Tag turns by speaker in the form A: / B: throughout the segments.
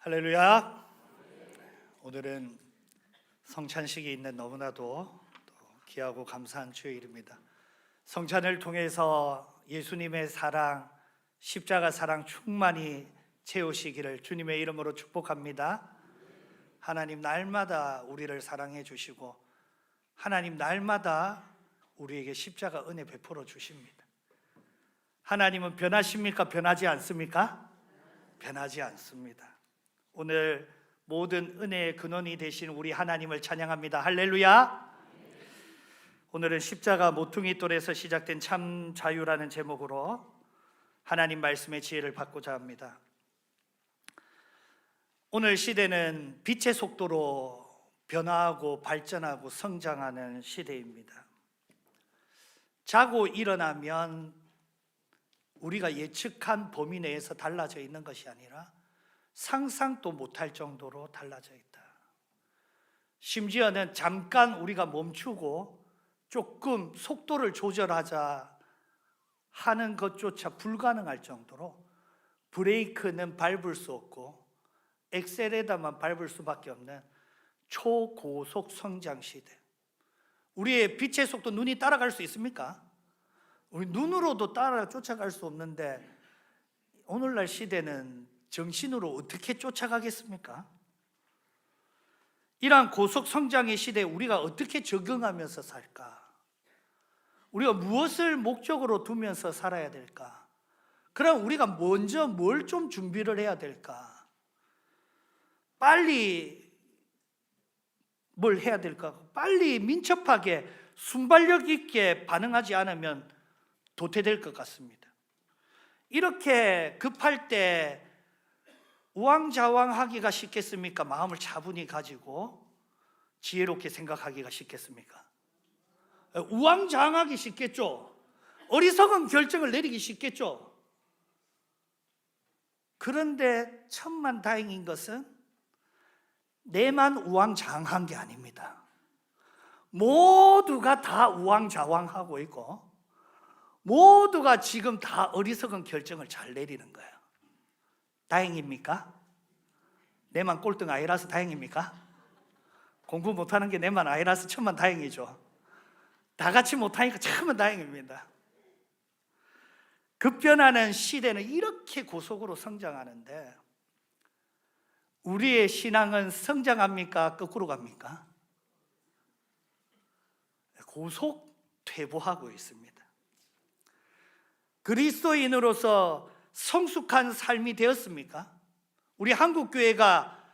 A: 할렐루야. 오늘은 성찬식이 있는 너무나도 귀하고 감사한 주일입니다. 성찬을 통해서 예수님의 사랑, 십자가 사랑 충만히 채우시기를 주님의 이름으로 축복합니다. 하나님 날마다 우리를 사랑해 주시고 하나님 날마다 우리에게 십자가 은혜 베풀어 주십니다. 하나님은 변하십니까? 변하지 않습니까? 변하지 않습니다. 오늘 모든 은혜의 근원이 되신 우리 하나님을 찬양합니다. 할렐루야. 오늘은 십자가 모퉁이 돌에서 시작된 참 자유라는 제목으로 하나님 말씀의 지혜를 받고자 합니다. 오늘 시대는 빛의 속도로 변화하고 발전하고 성장하는 시대입니다. 자고 일어나면 우리가 예측한 범위 내에서 달라져 있는 것이 아니라 상상도 못할 정도로 달라져 있다. 심지어는 잠깐 우리가 멈추고 조금 속도를 조절하자 하는 것조차 불가능할 정도로 브레이크는 밟을 수 없고 엑셀에다만 밟을 수밖에 없는 초고속 성장 시대. 우리의 빛의 속도 눈이 따라갈 수 있습니까? 우리 눈으로도 따라 쫓아갈 수 없는데 오늘날 시대는 정신으로 어떻게 쫓아가겠습니까? 이러한 고속 성장의 시대에 우리가 어떻게 적응하면서 살까? 우리가 무엇을 목적으로 두면서 살아야 될까? 그럼 우리가 먼저 뭘 좀 준비를 해야 될까? 빨리 뭘 해야 될까? 빨리 민첩하게 순발력 있게 반응하지 않으면 도태될 것 같습니다. 이렇게 급할 때 우왕좌왕하기가 쉽겠습니까? 마음을 차분히 가지고 지혜롭게 생각하기가 쉽겠습니까? 우왕좌왕하기 쉽겠죠. 어리석은 결정을 내리기 쉽겠죠. 그런데 천만다행인 것은 내만 우왕좌왕한 게 아닙니다. 모두가 다 우왕좌왕하고 있고 모두가 지금 다 어리석은 결정을 잘 내리는 거예요. 다행입니까? 내만 꼴등 아니라서 다행입니까? 공부 못하는 게 내만 아니라서 천만 다행이죠. 다 같이 못하니까 천만 다행입니다. 급변하는 시대는 이렇게 고속으로 성장하는데 우리의 신앙은 성장합니까? 거꾸로 갑니까? 고속 퇴보하고 있습니다. 그리스도인으로서 성숙한 삶이 되었습니까? 우리 한국교회가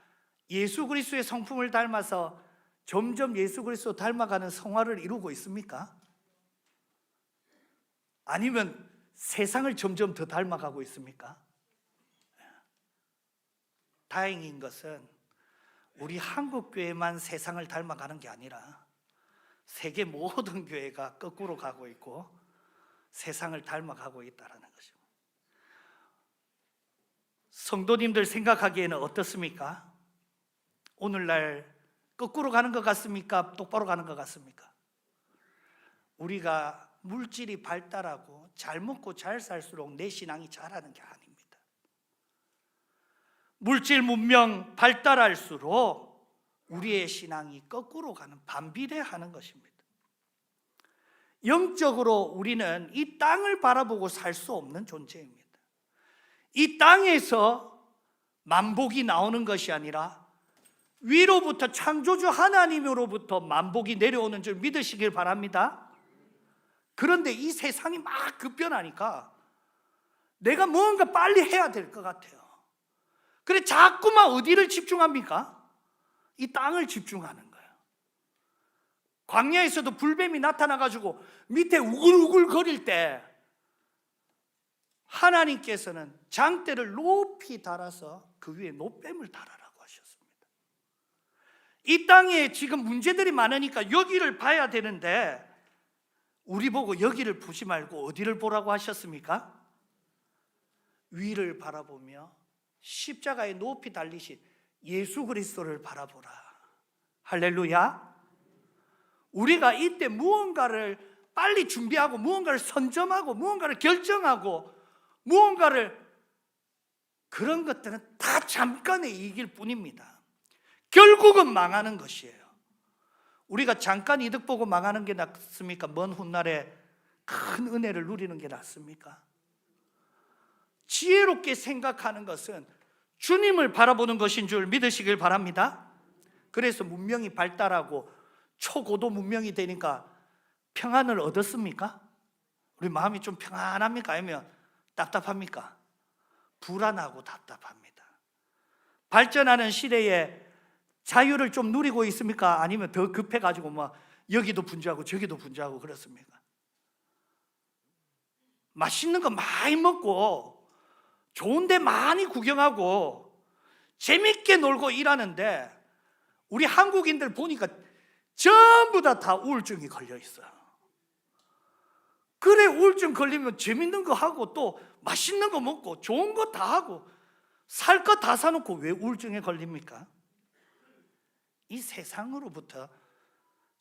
A: 예수 그리스도의 성품을 닮아서 점점 예수 그리스도 닮아가는 성화를 이루고 있습니까? 아니면 세상을 점점 더 닮아가고 있습니까? 다행인 것은 우리 한국교회만 세상을 닮아가는 게 아니라 세계 모든 교회가 거꾸로 가고 있고 세상을 닮아가고 있다는 것입니다. 성도님들 생각하기에는 어떻습니까? 오늘날 거꾸로 가는 것 같습니까? 똑바로 가는 것 같습니까? 우리가 물질이 발달하고 잘 먹고 잘 살수록 내 신앙이 자라는 게 아닙니다. 물질 문명 발달할수록 우리의 신앙이 거꾸로 가는, 반비례하는 것입니다. 영적으로 우리는 이 땅을 바라보고 살 수 없는 존재입니다. 이 땅에서 만복이 나오는 것이 아니라 위로부터 창조주 하나님으로부터 만복이 내려오는 줄 믿으시길 바랍니다. 그런데 이 세상이 막 급변하니까 내가 뭔가 빨리 해야 될 것 같아요. 그래 자꾸만 어디를 집중합니까? 이 땅을 집중하는 거예요. 광야에서도 불뱀이 나타나가지고 밑에 우글우글 거릴 때 하나님께서는 장대를 높이 달아서 그 위에 노뱀을 달아라고 하셨습니다. 이 땅에 지금 문제들이 많으니까 여기를 봐야 되는데 우리 보고 여기를 보지 말고 어디를 보라고 하셨습니까? 위를 바라보며 십자가에 높이 달리신 예수 그리스도를 바라보라. 할렐루야. 우리가 이때 무언가를 빨리 준비하고 무언가를 선점하고 무언가를 결정하고 무언가를 그런 것들은 다 잠깐의 이익일 뿐입니다. 결국은 망하는 것이에요. 우리가 잠깐 이득 보고 망하는 게 낫습니까? 먼 훗날에 큰 은혜를 누리는 게 낫습니까? 지혜롭게 생각하는 것은 주님을 바라보는 것인 줄 믿으시길 바랍니다. 그래서 문명이 발달하고 초고도 문명이 되니까 평안을 얻었습니까? 우리 마음이 좀 평안합니까? 아니면 답답합니까? 불안하고 답답합니다. 발전하는 시대에 자유를 좀 누리고 있습니까? 아니면 더 급해가지고 막 여기도 분주하고 저기도 분주하고 그렇습니까? 맛있는 거 많이 먹고 좋은 데 많이 구경하고 재밌게 놀고 일하는데 우리 한국인들 보니까 전부 다 우울증이 걸려 있어요. 그래, 우울증 걸리면 재밌는 거 하고 또 맛있는 거 먹고 좋은 거 다 하고 살 거 다 사놓고 왜 우울증에 걸립니까? 이 세상으로부터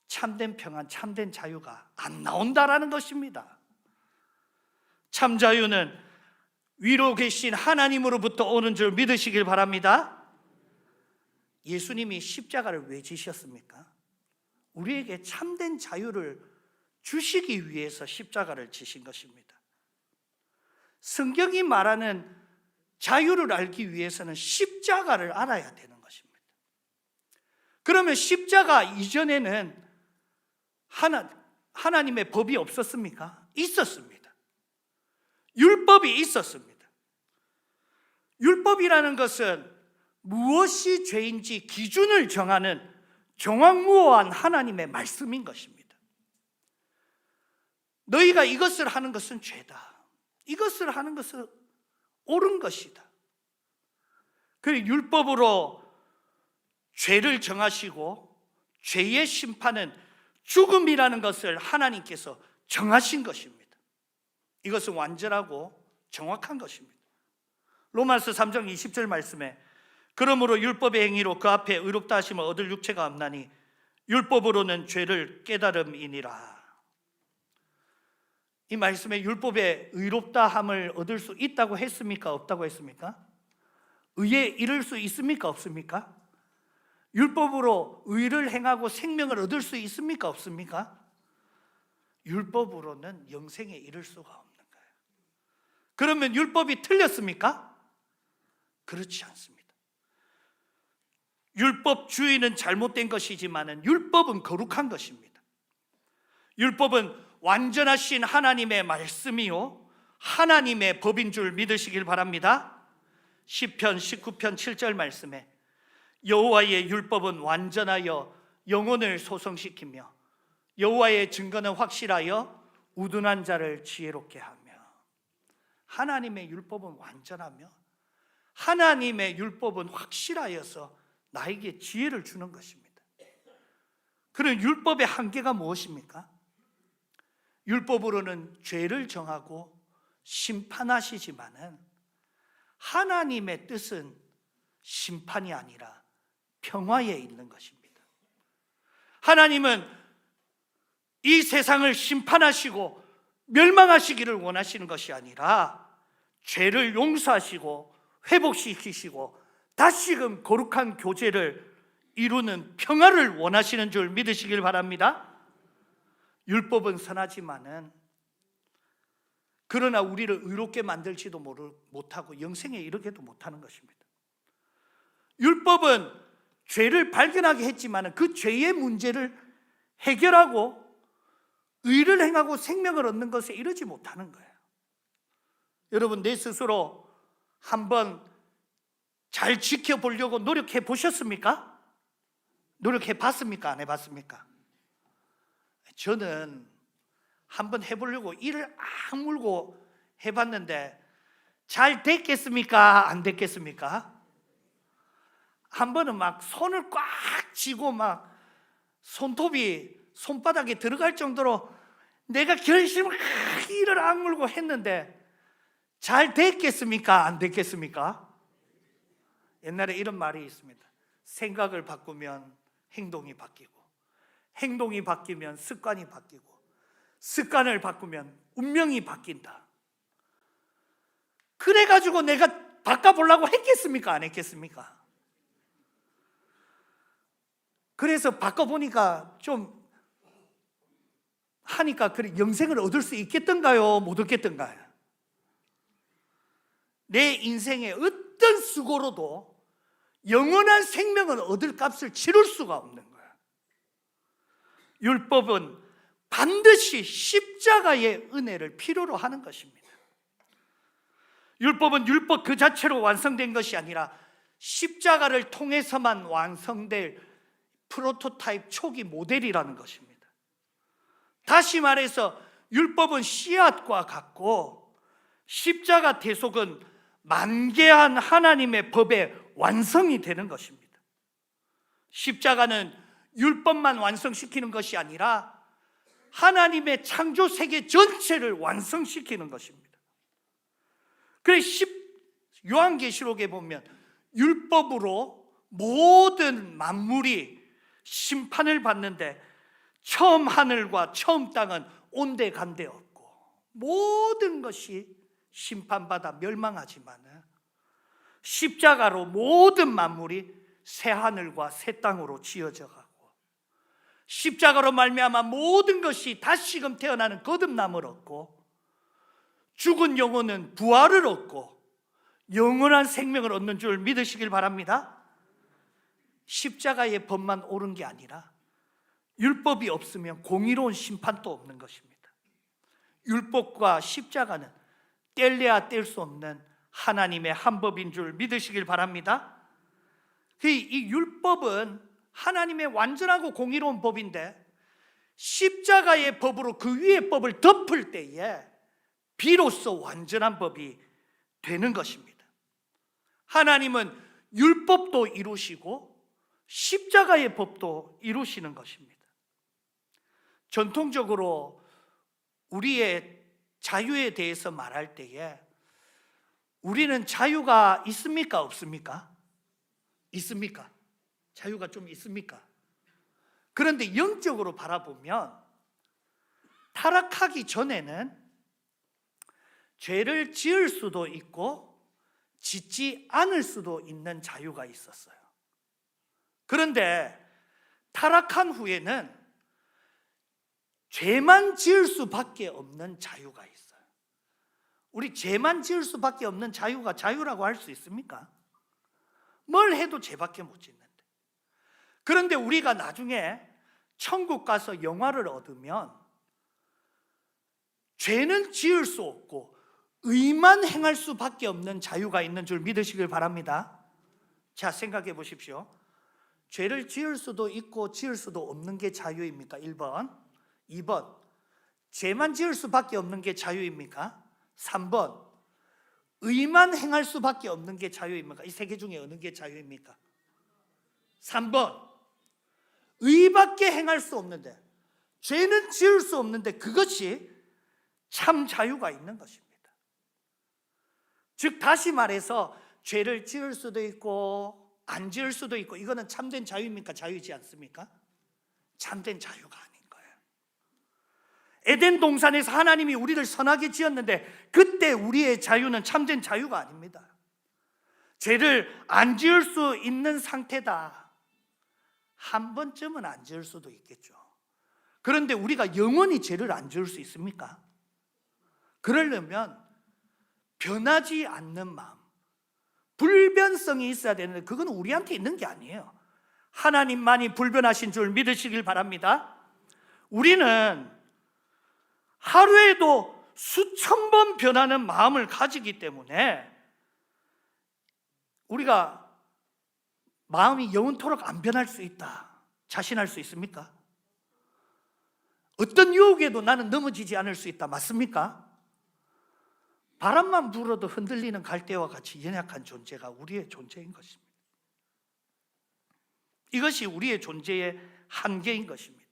A: 참된 평안, 참된 자유가 안 나온다라는 것입니다. 참 자유는 위로 계신 하나님으로부터 오는 줄 믿으시길 바랍니다. 예수님이 십자가를 왜 지셨습니까? 우리에게 참된 자유를 주시기 위해서 십자가를 지신 것입니다. 성경이 말하는 자유를 알기 위해서는 십자가를 알아야 되는 것입니다. 그러면 십자가 이전에는 하나님의 법이 없었습니까? 있었습니다. 율법이 있었습니다. 율법이라는 것은 무엇이 죄인지 기준을 정하는 정확무어한 하나님의 말씀인 것입니다. 너희가 이것을 하는 것은 죄다. 이것을 하는 것은 옳은 것이다. 그리고 율법으로 죄를 정하시고 죄의 심판은 죽음이라는 것을 하나님께서 정하신 것입니다. 이것은 완전하고 정확한 것입니다. 로마서 3장 20절 말씀에 그러므로 율법의 행위로 그 앞에 의롭다 하심을 얻을 육체가 없나니 율법으로는 죄를 깨달음이니라. 이 말씀에 율법의 의롭다함을 얻을 수 있다고 했습니까? 없다고 했습니까? 의에 이를 수 있습니까? 없습니까? 율법으로 의를 행하고 생명을 얻을 수 있습니까? 없습니까? 율법으로는 영생에 이를 수가 없는 거예요. 그러면 율법이 틀렸습니까? 그렇지 않습니다. 율법주의는 잘못된 것이지만 율법은 거룩한 것입니다. 율법은 완전하신 하나님의 말씀이요 하나님의 법인 줄 믿으시길 바랍니다. 시편 19편 7절 말씀에 여호와의 율법은 완전하여 영혼을 소성시키며 여호와의 증거는 확실하여 우둔한 자를 지혜롭게 하며. 하나님의 율법은 완전하며 하나님의 율법은 확실하여서 나에게 지혜를 주는 것입니다. 그런 율법의 한계가 무엇입니까? 율법으로는 죄를 정하고 심판하시지만은 하나님의 뜻은 심판이 아니라 평화에 있는 것입니다. 하나님은 이 세상을 심판하시고 멸망하시기를 원하시는 것이 아니라 죄를 용서하시고 회복시키시고 다시금 거룩한 교제를 이루는 평화를 원하시는 줄 믿으시길 바랍니다. 율법은 선하지만은 그러나 우리를 의롭게 만들지도 못하고 영생에 이르게도 못하는 것입니다. 율법은 죄를 발견하게 했지만 그 죄의 문제를 해결하고 의를 행하고 생명을 얻는 것에 이르지 못하는 거예요. 여러분, 내 스스로 한번 잘 지켜보려고 노력해 보셨습니까? 노력해 봤습니까? 안 해봤습니까? 저는 한번 해보려고 이를 악물고 해봤는데 잘 됐겠습니까? 안 됐겠습니까? 한 번은 막 손을 꽉 쥐고 막 손톱이 손바닥에 들어갈 정도로 내가 결심을 이를 악물고 했는데 잘 됐겠습니까? 안 됐겠습니까? 옛날에 이런 말이 있습니다. 생각을 바꾸면 행동이 바뀌고 행동이 바뀌면 습관이 바뀌고 습관을 바꾸면 운명이 바뀐다. 그래가지고 내가 바꿔보려고 했겠습니까? 안 했겠습니까? 그래서 바꿔보니까 좀 하니까 그래 영생을 얻을 수 있겠던가요? 못 얻겠던가요? 내 인생의 어떤 수고로도 영원한 생명을 얻을 값을 치를 수가 없는 거예요. 율법은 반드시 십자가의 은혜를 필요로 하는 것입니다. 율법은 율법 그 자체로 완성된 것이 아니라 십자가를 통해서만 완성될 프로토타입 초기 모델이라는 것입니다. 다시 말해서 율법은 씨앗과 같고 십자가 대속은 만개한 하나님의 법의 완성이 되는 것입니다. 십자가는 율법만 완성시키는 것이 아니라 하나님의 창조 세계 전체를 완성시키는 것입니다. 그래서 요한계시록에 보면 율법으로 모든 만물이 심판을 받는데 처음 하늘과 처음 땅은 온데간데 없고 모든 것이 심판받아 멸망하지만 십자가로 모든 만물이 새 하늘과 새 땅으로 지어져 가고 십자가로 말미암아 모든 것이 다시금 태어나는 거듭남을 얻고 죽은 영혼은 부활을 얻고 영원한 생명을 얻는 줄 믿으시길 바랍니다. 십자가의 법만 옳은 게 아니라 율법이 없으면 공의로운 심판도 없는 것입니다. 율법과 십자가는 뗄래야 뗄 수 없는 하나님의 한 법인 줄 믿으시길 바랍니다. 이 율법은 하나님의 완전하고 공의로운 법인데 십자가의 법으로 그 위의 법을 덮을 때에 비로소 완전한 법이 되는 것입니다. 하나님은 율법도 이루시고 십자가의 법도 이루시는 것입니다. 전통적으로 우리의 자유에 대해서 말할 때에 우리는 자유가 있습니까? 없습니까? 있습니까? 자유가 좀 있습니까? 그런데 영적으로 바라보면 타락하기 전에는 죄를 지을 수도 있고 짓지 않을 수도 있는 자유가 있었어요. 그런데 타락한 후에는 죄만 지을 수밖에 없는 자유가 있어요. 우리 죄만 지을 수밖에 없는 자유가 자유라고 할 수 있습니까? 뭘 해도 죄밖에 못 짓는데. 그런데 우리가 나중에 천국 가서 영화를 얻으면 죄는 지을 수 없고 의만 행할 수밖에 없는 자유가 있는 줄 믿으시길 바랍니다. 자, 생각해 보십시오. 죄를 지을 수도 있고 지을 수도 없는 게 자유입니까? 1번. 2번. 죄만 지을 수밖에 없는 게 자유입니까? 3번. 의만 행할 수밖에 없는 게 자유입니까? 이 세 개 중에 어느 게 자유입니까? 3번. 의밖에 행할 수 없는데 죄는 지을 수 없는데 그것이 참 자유가 있는 것입니다. 즉 다시 말해서 죄를 지을 수도 있고 안 지을 수도 있고 이거는 참된 자유입니까? 자유이지 않습니까? 참된 자유가 아닌 거예요. 에덴 동산에서 하나님이 우리를 선하게 지었는데 그때 우리의 자유는 참된 자유가 아닙니다. 죄를 안 지을 수 있는 상태다. 한 번쯤은 안 지을 수도 있겠죠. 그런데 우리가 영원히 죄를 안 지을 수 있습니까? 그러려면 변하지 않는 마음, 불변성이 있어야 되는데 그건 우리한테 있는 게 아니에요. 하나님만이 불변하신 줄 믿으시길 바랍니다. 우리는 하루에도 수천 번 변하는 마음을 가지기 때문에 우리가 마음이 영원토록 안 변할 수 있다 자신할 수 있습니까? 어떤 유혹에도 나는 넘어지지 않을 수 있다 맞습니까? 바람만 불어도 흔들리는 갈대와 같이 연약한 존재가 우리의 존재인 것입니다. 이것이 우리의 존재의 한계인 것입니다.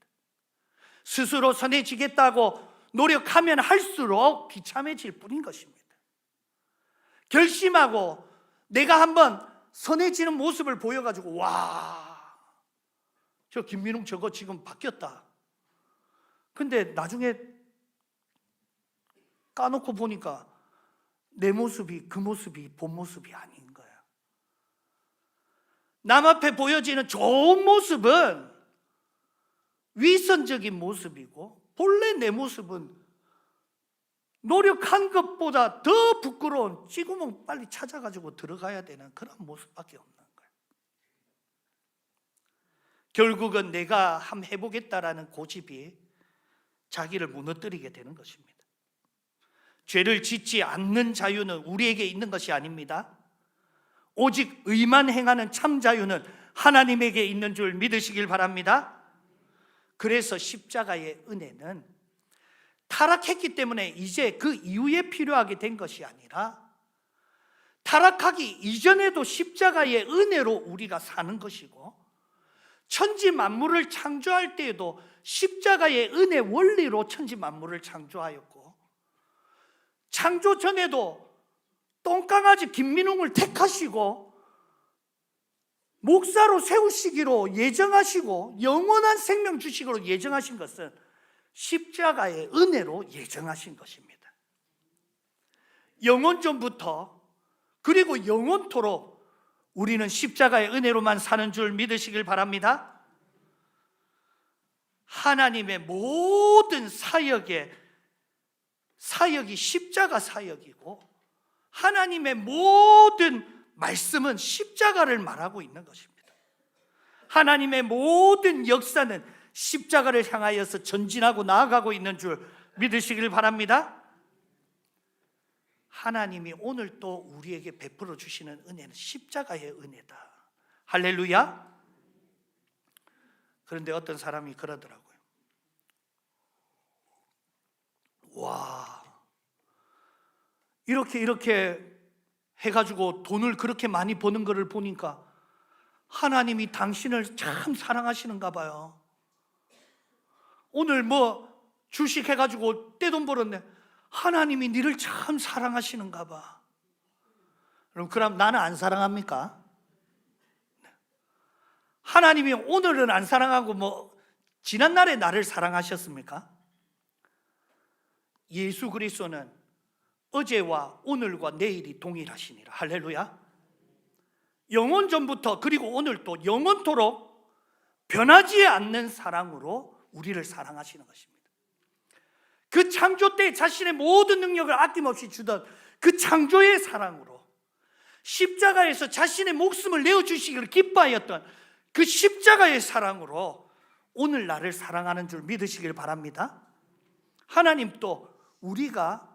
A: 스스로 선해지겠다고 노력하면 할수록 비참해질 뿐인 것입니다. 결심하고 내가 한번 선해지는 모습을 보여가지고 와, 저 김민웅 저거 지금 바뀌었다. 근데 나중에 까놓고 보니까 내 모습이 그 모습이 본 모습이 아닌 거야. 남 앞에 보여지는 좋은 모습은 위선적인 모습이고, 본래 내 모습은 노력한 것보다 더 부끄러운, 찌구멍 빨리 찾아가지고 들어가야 되는 그런 모습밖에 없는 거야. 결국은 내가 한번 해보겠다라는 고집이 자기를 무너뜨리게 되는 것입니다. 죄를 짓지 않는 자유는 우리에게 있는 것이 아닙니다. 오직 의만 행하는 참 자유는 하나님에게 있는 줄 믿으시길 바랍니다. 그래서 십자가의 은혜는 타락했기 때문에 이제 그 이후에 필요하게 된 것이 아니라, 타락하기 이전에도 십자가의 은혜로 우리가 사는 것이고, 천지 만물을 창조할 때에도 십자가의 은혜 원리로 천지 만물을 창조하였고, 창조 전에도 똥강아지 김민웅을 택하시고 목사로 세우시기로 예정하시고 영원한 생명 주시기로 예정하신 것은 십자가의 은혜로 예정하신 것입니다. 영원 전부터 그리고 영원토록 우리는 십자가의 은혜로만 사는 줄 믿으시길 바랍니다. 하나님의 모든 사역이 십자가 사역이고, 하나님의 모든 말씀은 십자가를 말하고 있는 것입니다. 하나님의 모든 역사는 십자가를 향하여서 전진하고 나아가고 있는 줄 믿으시길 바랍니다. 하나님이 오늘 또 우리에게 베풀어 주시는 은혜는 십자가의 은혜다. 할렐루야. 그런데 어떤 사람이 그러더라고요. 와, 이렇게 해가지고 돈을 그렇게 많이 버는 것을 보니까 하나님이 당신을 참 사랑하시는가 봐요. 오늘 주식 해가지고 떼돈 벌었네. 하나님이 너를 참 사랑하시는가 봐. 그럼 나는 안 사랑합니까? 하나님이 오늘은 안 사랑하고 지난날에 나를 사랑하셨습니까? 예수 그리스도는 어제와 오늘과 내일이 동일하시니라. 할렐루야. 영원 전부터 그리고 오늘도 영원토록 변하지 않는 사랑으로 우리를 사랑하시는 것입니다. 그 창조 때 자신의 모든 능력을 아낌없이 주던 그 창조의 사랑으로, 십자가에서 자신의 목숨을 내어주시기를 기뻐하였던 그 십자가의 사랑으로 오늘 나를 사랑하는 줄 믿으시길 바랍니다. 하나님 또 우리가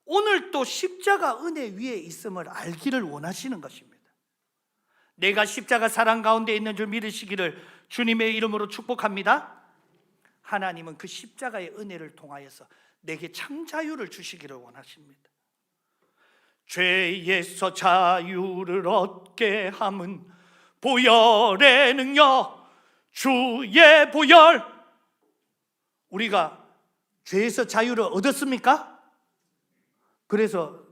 A: 오늘 또 십자가 은혜 위에 있음을 알기를 원하시는 것입니다. 내가 십자가 사랑 가운데 있는 줄 믿으시기를 주님의 이름으로 축복합니다. 하나님은 그 십자가의 은혜를 통하여서 내게 참 자유를 주시기를 원하십니다. 죄에서 자유를 얻게 함은 보혈의 능력, 주의 보혈. 우리가 죄에서 자유를 얻었습니까? 그래서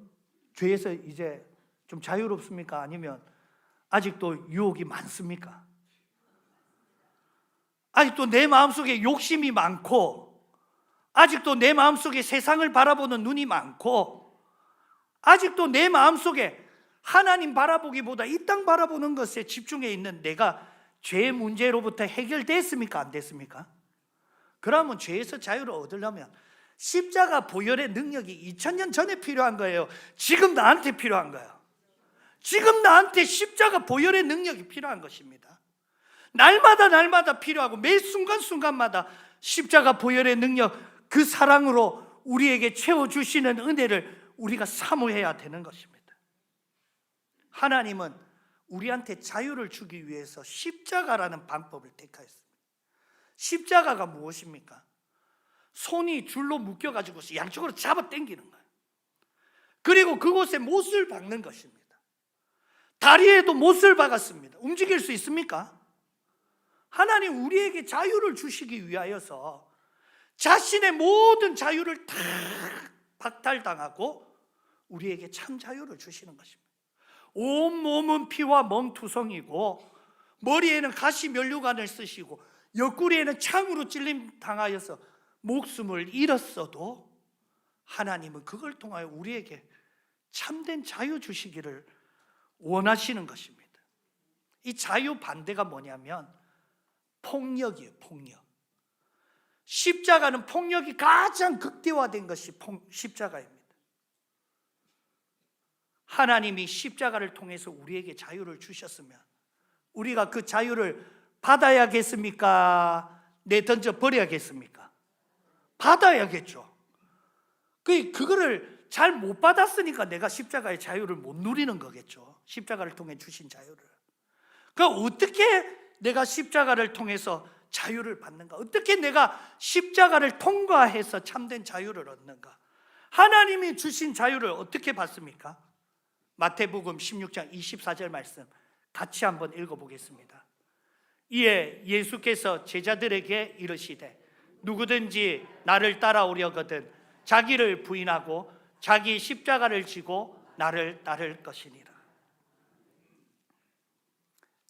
A: 죄에서 이제 좀 자유롭습니까? 아니면 아직도 유혹이 많습니까? 아직도 내 마음속에 욕심이 많고, 아직도 내 마음속에 세상을 바라보는 눈이 많고, 아직도 내 마음속에 하나님 바라보기보다 이 땅 바라보는 것에 집중해 있는 내가 죄의 문제로부터 해결됐습니까? 안 됐습니까? 그러면 죄에서 자유를 얻으려면 십자가 보혈의 능력이 2000년 전에 필요한 거예요. 지금 나한테 필요한 거예요. 지금 나한테 십자가 보혈의 능력이 필요한 것입니다. 날마다 필요하고 매 순간순간마다 십자가 보혈의 능력, 그 사랑으로 우리에게 채워주시는 은혜를 우리가 사모해야 되는 것입니다. 하나님은 우리한테 자유를 주기 위해서 십자가라는 방법을 택하였습니다. 십자가가 무엇입니까? 손이 줄로 묶여가지고 양쪽으로 잡아 당기는 거예요. 그리고 그곳에 못을 박는 것입니다. 다리에도 못을 박았습니다. 움직일 수 있습니까? 하나님 우리에게 자유를 주시기 위하여서 자신의 모든 자유를 다 박탈당하고 우리에게 참 자유를 주시는 것입니다. 온 몸은 피와 멍투성이고 머리에는 가시 면류관을 쓰시고 옆구리에는 창으로 찔림 당하여서 목숨을 잃었어도 하나님은 그걸 통하여 우리에게 참된 자유 주시기를 원하시는 것입니다. 이 자유 반대가 뭐냐면 폭력이에요. 폭력. 십자가는 폭력이 가장 극대화된 것이 십자가입니다. 하나님이 십자가를 통해서 우리에게 자유를 주셨으면 우리가 그 자유를 받아야겠습니까? 내던져 버려야겠습니까? 받아야겠죠. 그거를 잘 못 받았으니까 내가 십자가의 자유를 못 누리는 거겠죠. 십자가를 통해 주신 자유를. 그러니까 어떻게 내가 십자가를 통해서 자유를 받는가? 어떻게 내가 십자가를 통과해서 참된 자유를 얻는가? 하나님이 주신 자유를 어떻게 받습니까? 마태복음 16장 24절 말씀 같이 한번 읽어보겠습니다. 이에 예수께서 제자들에게 이르시되 누구든지 나를 따라오려거든 자기를 부인하고 자기 십자가를 지고 나를 따를 것이니라.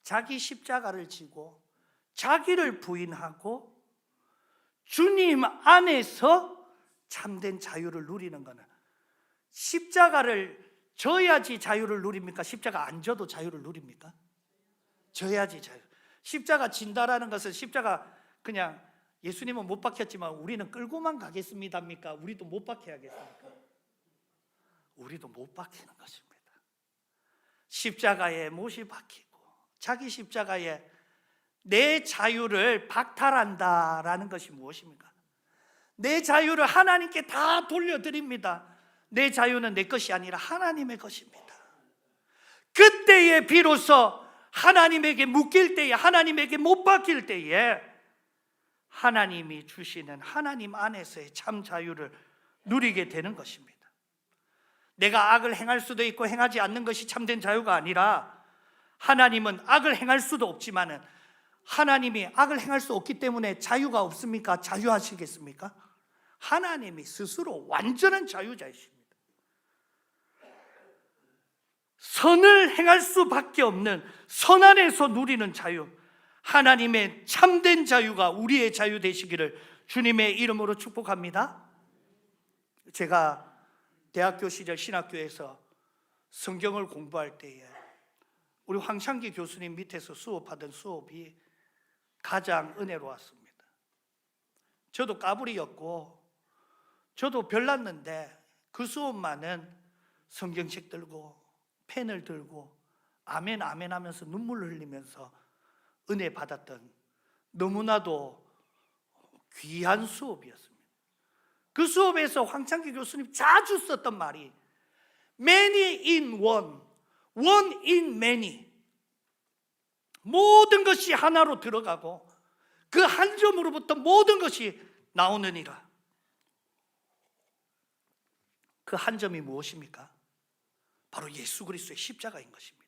A: 자기 십자가를 지고 자기를 부인하고 주님 안에서 참된 자유를 누리는 것은 십자가를 져야지 자유를 누립니까? 십자가 안 져도 자유를 누립니까? 져야지 자유. 십자가 진다라는 것은 십자가 그냥 예수님은 못 박혔지만 우리는 끌고만 가겠습니다입니까? 우리도 못 박혀야겠습니까? 우리도 못 박히는 것입니다. 십자가에 못이 박히고 자기 십자가에 내 자유를 박탈한다라는 것이 무엇입니까? 내 자유를 하나님께 다 돌려드립니다. 내 자유는 내 것이 아니라 하나님의 것입니다. 그때에 비로소 하나님에게 묶일 때에, 하나님에게 못 박힐 때에 하나님이 주시는 하나님 안에서의 참 자유를 누리게 되는 것입니다. 내가 악을 행할 수도 있고 행하지 않는 것이 참된 자유가 아니라 하나님은 악을 행할 수도 없지만은 하나님이 악을 행할 수 없기 때문에 자유가 없습니까? 자유하시겠습니까? 하나님이 스스로 완전한 자유자이십니다. 선을 행할 수밖에 없는 선 안에서 누리는 자유, 하나님의 참된 자유가 우리의 자유 되시기를 주님의 이름으로 축복합니다. 제가 대학교 시절 신학교에서 성경을 공부할 때에 우리 황창기 교수님 밑에서 수업하던 수업이 가장 은혜로웠습니다. 저도 까불이였고 저도 별났는데 그 수업만은 성경책 들고 펜을 들고 아멘 아멘 하면서 눈물을 흘리면서 은혜 받았던 너무나도 귀한 수업이었습니다. 그 수업에서 황창기 교수님 자주 썼던 말이 Many in one, one in many. 모든 것이 하나로 들어가고 그 한 점으로부터 모든 것이 나오느니라. 그 한 점이 무엇입니까? 바로 예수 그리스도의 십자가인 것입니다.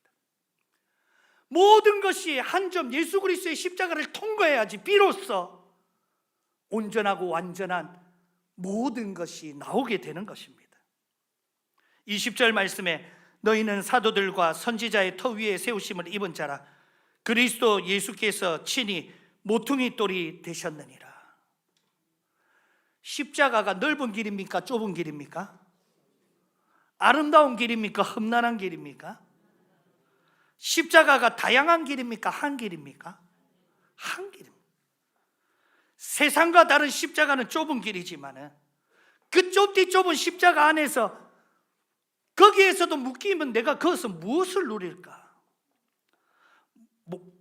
A: 모든 것이 한 점 예수 그리스도의 십자가를 통과해야지 비로소 온전하고 완전한 모든 것이 나오게 되는 것입니다. 20절 말씀에 너희는 사도들과 선지자의 터 위에 세우심을 입은 자라 그리스도 예수께서 친히 모퉁이 돌이 되셨느니라. 십자가가 넓은 길입니까? 좁은 길입니까? 아름다운 길입니까? 험난한 길입니까? 십자가가 다양한 길입니까? 한 길입니까? 한 길입니다. 세상과 다른 십자가는 좁은 길이지만 그 좁디 좁은 십자가 안에서 거기에서도 묶이면 내가 거기서 무엇을 누릴까?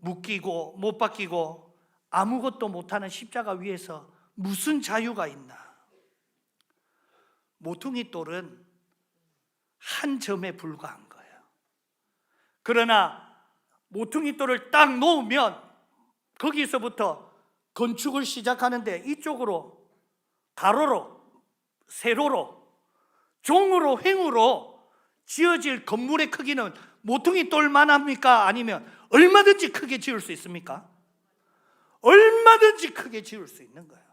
A: 묶이고 못 박히고 아무것도 못하는 십자가 위에서 무슨 자유가 있나? 모퉁이 돌은 한 점에 불과한 거예요. 그러나 모퉁이 돌을 딱 놓으면 거기서부터 건축을 시작하는데 이쪽으로 가로로 세로로 종으로 횡으로 지어질 건물의 크기는 모퉁이 돌만 합니까? 아니면 얼마든지 크게 지을 수 있습니까? 얼마든지 크게 지을 수 있는 거예요.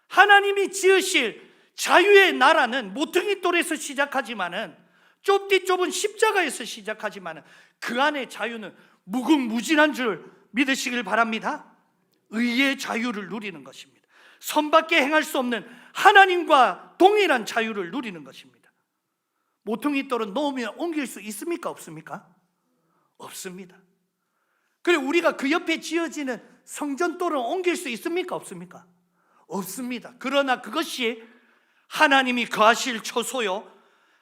A: 하나님이 지으실 자유의 나라는 모퉁이 돌에서 시작하지만은 좁디 좁은 십자가에서 시작하지만은 그 안의 자유는 무궁무진한 줄 믿으시길 바랍니다. 의의 자유를 누리는 것입니다. 선밖에 행할 수 없는 하나님과 동일한 자유를 누리는 것입니다. 모퉁이 돌은 놓으면 옮길 수 있습니까? 없습니까? 없습니다. 그리고 우리가 그 옆에 지어지는 성전돌은 옮길 수 있습니까? 없습니까? 없습니다. 그러나 그것이 하나님이 거하실 처소요,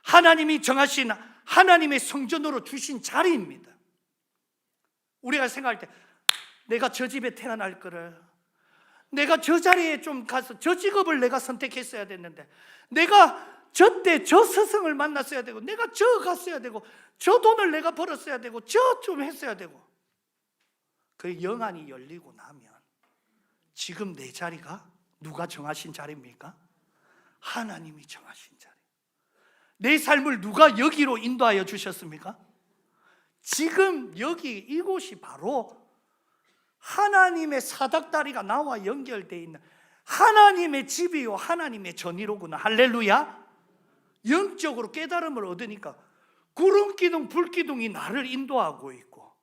A: 하나님이 정하신 하나님의 성전으로 주신 자리입니다. 우리가 생각할 때 내가 저 집에 태어날 거를, 내가 저 자리에 좀 가서 저 직업을 내가 선택했어야 됐는데, 내가 저 때 저 스승을 만났어야 되고, 내가 저 갔어야 되고, 저 돈을 내가 벌었어야 되고, 저 좀 했어야 되고, 그 영안이 열리고 나면 지금 내 자리가 누가 정하신 자리입니까? 하나님이 정하신 자리. 내 삶을 누가 여기로 인도하여 주셨습니까? 지금 여기 이곳이 바로 하나님의 사닥다리가 나와 연결되어 있는 하나님의 집이요 하나님의 전이로구나. 할렐루야. 영적으로 깨달음을 얻으니까 구름기둥 불기둥이 나를 인도하고 있고,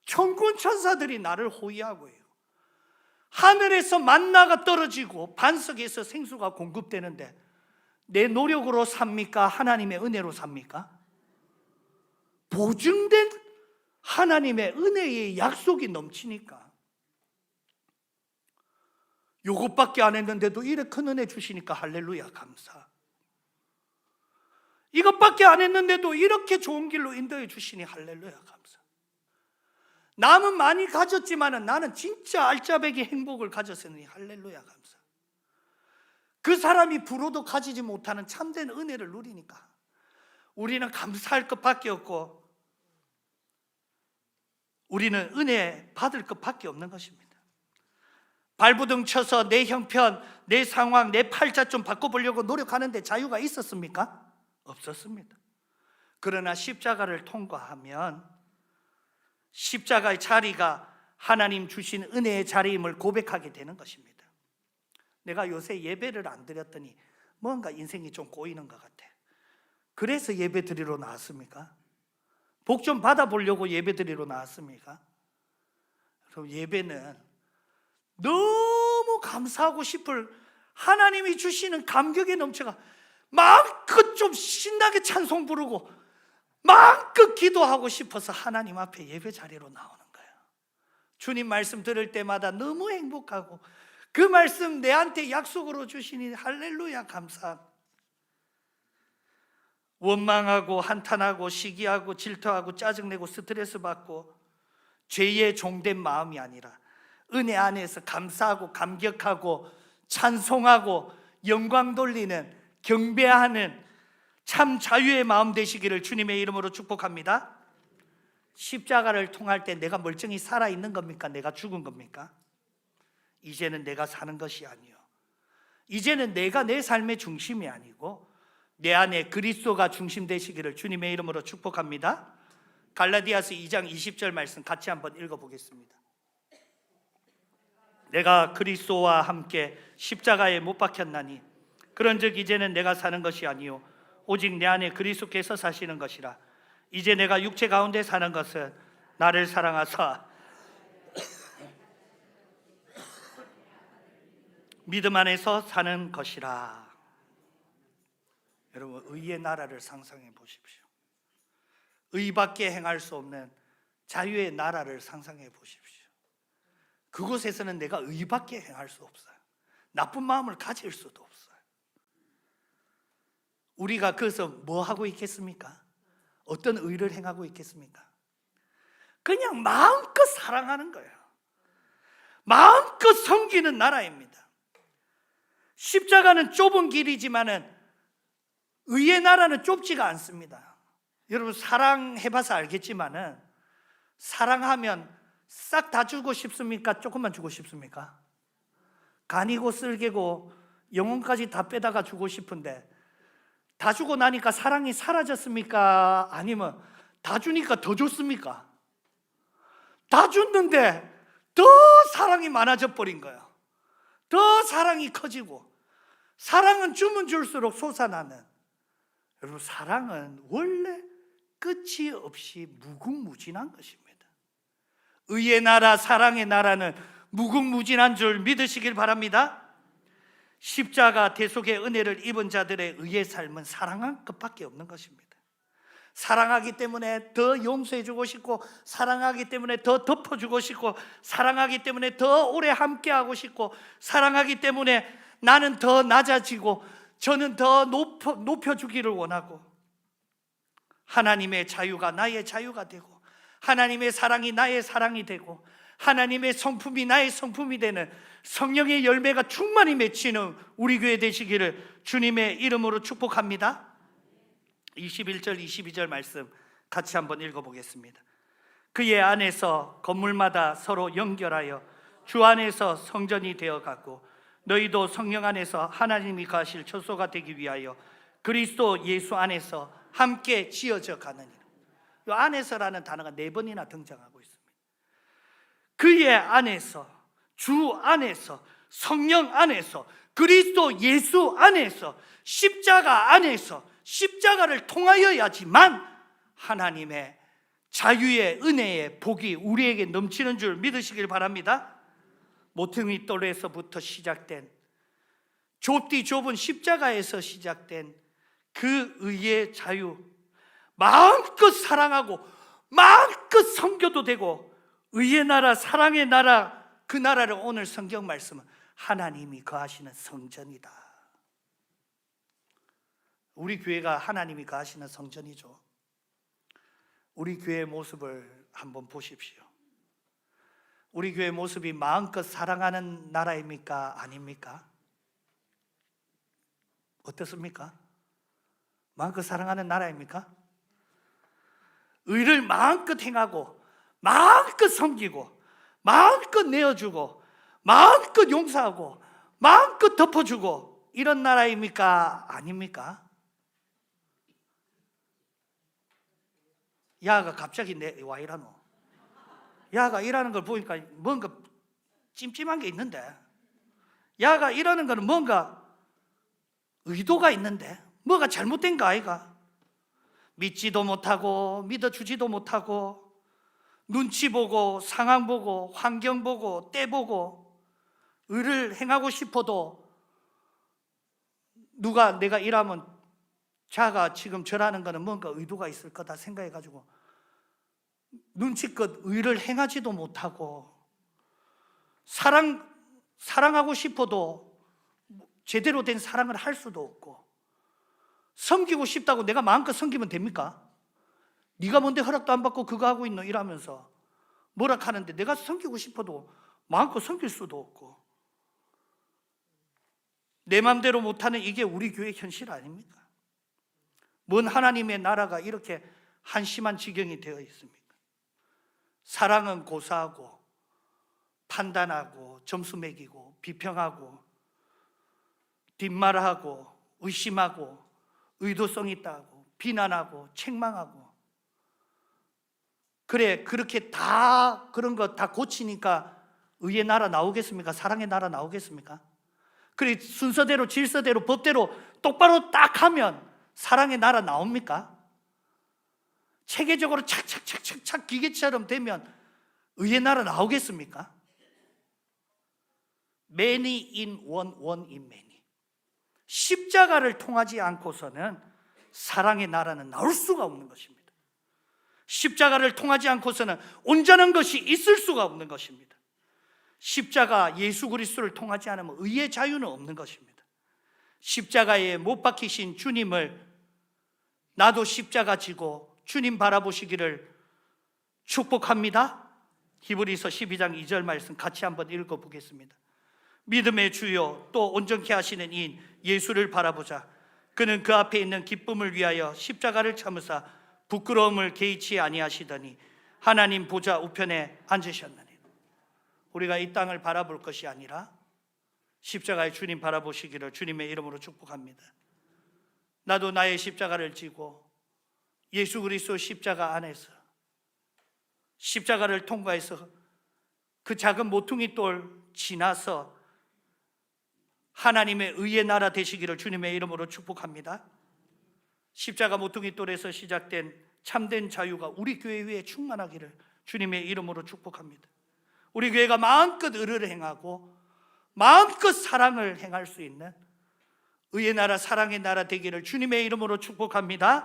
A: 천군 천사들이 나를 호위하고 있고, 하늘에서 만나가 떨어지고 반석에서 생수가 공급되는데 내 노력으로 삽니까? 하나님의 은혜로 삽니까? 보증된 하나님의 은혜의 약속이 넘치니까. 요것밖에 안 했는데도 이렇게 큰 은혜 주시니까 할렐루야 감사. 이것밖에 안 했는데도 이렇게 좋은 길로 인도해 주시니 할렐루야 감사. 남은 많이 가졌지만 나는 진짜 알짜배기 행복을 가졌으니 할렐루야 감사. 그 사람이 부로도 가지지 못하는 참된 은혜를 누리니까 우리는 감사할 것밖에 없고, 우리는 은혜 받을 것밖에 없는 것입니다. 발부둥 쳐서 내 형편, 내 상황, 내 팔자 좀 바꿔보려고 노력하는데 자유가 있었습니까? 없었습니다. 그러나 십자가를 통과하면 십자가의 자리가 하나님 주신 은혜의 자리임을 고백하게 되는 것입니다. 내가 요새 예배를 안 드렸더니 뭔가 인생이 좀 꼬이는 것 같아. 그래서 예배 드리러 나왔습니까? 복 좀 받아보려고 예배 드리러 나왔습니까? 그럼 예배는 너무 감사하고 싶을 하나님이 주시는 감격에 넘쳐가 마음껏 좀 신나게 찬송 부르고 마음껏 기도하고 싶어서 하나님 앞에 예배 자리로 나오는 거예요. 주님 말씀 들을 때마다 너무 행복하고 그 말씀 내한테 약속으로 주시니 할렐루야 감사. 원망하고 한탄하고 시기하고 질투하고 짜증내고 스트레스 받고 죄의 종된 마음이 아니라 은혜 안에서 감사하고 감격하고 찬송하고 영광 돌리는, 경배하는 참 자유의 마음 되시기를 주님의 이름으로 축복합니다. 십자가를 통할 때 내가 멀쩡히 살아있는 겁니까? 내가 죽은 겁니까? 이제는 내가 사는 것이 아니요, 이제는 내가 내 삶의 중심이 아니고 내 안에 그리스도가 중심 되시기를 주님의 이름으로 축복합니다. 갈라디아서 2장 20절 말씀 같이 한번 읽어보겠습니다. 내가 그리스도와 함께 십자가에 못 박혔나니 그런즉 이제는 내가 사는 것이 아니요 오직 내 안에 그리스도께서 사시는 것이라. 이제 내가 육체 가운데 사는 것은 나를 사랑하사 믿음 안에서 사는 것이라. 여러분, 의의 나라를 상상해 보십시오. 의밖에 행할 수 없는 자유의 나라를 상상해 보십시오. 그곳에서는 내가 의밖에 행할 수 없어요. 나쁜 마음을 가질 수도 없어요. 우리가 거기서 뭐 하고 있겠습니까? 어떤 의를 행하고 있겠습니까? 그냥 마음껏 사랑하는 거예요. 마음껏 섬기는 나라입니다. 십자가는 좁은 길이지만은 의의 나라는 좁지가 않습니다. 여러분 사랑해봐서 알겠지만은 사랑하면 싹 다 주고 싶습니까? 조금만 주고 싶습니까? 간이고 쓸개고 영혼까지 다 빼다가 주고 싶은데 다 주고 나니까 사랑이 사라졌습니까? 아니면 다 주니까 더 줬습니까? 다 줬는데 더 사랑이 많아져 버린 거예요. 더 사랑이 커지고, 사랑은 주면 줄수록 솟아나는, 여러분 사랑은 원래 끝이 없이 무궁무진한 것입니다. 의의 나라, 사랑의 나라는 무궁무진한 줄 믿으시길 바랍니다. 십자가 대속의 은혜를 입은 자들의 의의 삶은 사랑한 것밖에 없는 것입니다. 사랑하기 때문에 더 용서해 주고 싶고, 사랑하기 때문에 더 덮어주고 싶고, 사랑하기 때문에 더 오래 함께하고 싶고, 사랑하기 때문에 나는 더 낮아지고 저는 더 높여주기를 원하고, 하나님의 자유가 나의 자유가 되고, 하나님의 사랑이 나의 사랑이 되고, 하나님의 성품이 나의 성품이 되는 성령의 열매가 충만히 맺히는 우리 교회 되시기를 주님의 이름으로 축복합니다. 21절 22절 말씀 같이 한번 읽어보겠습니다. 그의 안에서 건물마다 서로 연결하여 주 안에서 성전이 되어가고, 너희도 성령 안에서 하나님이 거하실 처소가 되기 위하여 그리스도 예수 안에서 함께 지어져 가느니라. 이 안에서라는 단어가 4번이나 등장하고 있습니다. 그의 안에서, 주 안에서, 성령 안에서, 그리스도 예수 안에서, 십자가 안에서, 십자가를 통하여야지만 하나님의 자유의 은혜의 복이 우리에게 넘치는 줄 믿으시길 바랍니다. 모퉁이 돌에서부터 시작된, 좁디 좁은 십자가에서 시작된 그 의의 자유, 마음껏 사랑하고 마음껏 섬겨도 되고, 의의 나라, 사랑의 나라, 그 나라를 오늘 성경 말씀은 하나님이 거하시는 성전이다. 우리 교회가 하나님이 거하시는 성전이죠. 우리 교회의 모습을 한번 보십시오. 우리 교회의 모습이 마음껏 사랑하는 나라입니까? 아닙니까? 어떻습니까? 마음껏 사랑하는 나라입니까? 의를 마음껏 행하고 마음껏 섬기고 마음껏 내어주고 마음껏 용서하고 마음껏 덮어주고 이런 나라입니까? 아닙니까? 야가 갑자기 와 이러노? 야가 일하는 걸 보니까 뭔가 찜찜한 게 있는데, 야가 일하는 거는 뭔가 의도가 있는데 뭐가 잘못된 거 아이가? 믿지도 못하고 믿어주지도 못하고, 눈치 보고 상황 보고 환경 보고 때 보고, 의를 행하고 싶어도 누가 내가 일하면 자가 지금 절하는 거는 뭔가 의도가 있을 거다 생각해가지고 눈치껏 의를 행하지도 못하고, 사랑하고 싶어도 제대로 된 사랑을 할 수도 없고, 섬기고 싶다고 내가 마음껏 섬기면 됩니까? 네가 뭔데 허락도 안 받고 그거 하고 있노 이러면서 뭐라 하는데, 내가 섬기고 싶어도 마음껏 섬길 수도 없고, 내 마음대로 못하는 이게 우리 교회 현실 아닙니까? 뭔 하나님의 나라가 이렇게 한심한 지경이 되어 있습니까? 사랑은 고사하고 판단하고 점수 매기고 비평하고 뒷말하고 의심하고 의도성 있다고 비난하고 책망하고, 그래 그렇게 다 그런 거 다 고치니까 의의 나라 나오겠습니까? 사랑의 나라 나오겠습니까? 그래 순서대로 질서대로 법대로 똑바로 딱 하면 사랑의 나라 나옵니까? 체계적으로 착착착착착 기계처럼 되면 의의 나라 나오겠습니까? Many in one, one in many. 십자가를 통하지 않고서는 사랑의 나라는 나올 수가 없는 것입니다. 십자가를 통하지 않고서는 온전한 것이 있을 수가 없는 것입니다. 십자가 예수 그리스도를 통하지 않으면 의의 자유는 없는 것입니다. 십자가에 못 박히신 주님을 나도 십자가 지고 주님 바라보시기를 축복합니다. 히브리서 12장 2절 말씀 같이 한번 읽어보겠습니다. 믿음의 주요 또 온전케 하시는 이인 예수를 바라보자. 그는 그 앞에 있는 기쁨을 위하여 십자가를 참으사 부끄러움을 개의치 아니하시더니 하나님 보좌 우편에 앉으셨느니. 우리가 이 땅을 바라볼 것이 아니라 십자가의 주님 바라보시기를 주님의 이름으로 축복합니다. 나도 나의 십자가를 지고 예수 그리스도 십자가 안에서 십자가를 통과해서 그 작은 모퉁이 돌 지나서 하나님의 의의 나라 되시기를 주님의 이름으로 축복합니다. 십자가 모퉁이 돌에서 시작된 참된 자유가 우리 교회 위에 충만하기를 주님의 이름으로 축복합니다. 우리 교회가 마음껏 의를 행하고 마음껏 사랑을 행할 수 있는 의의 나라, 사랑의 나라 되기를 주님의 이름으로 축복합니다.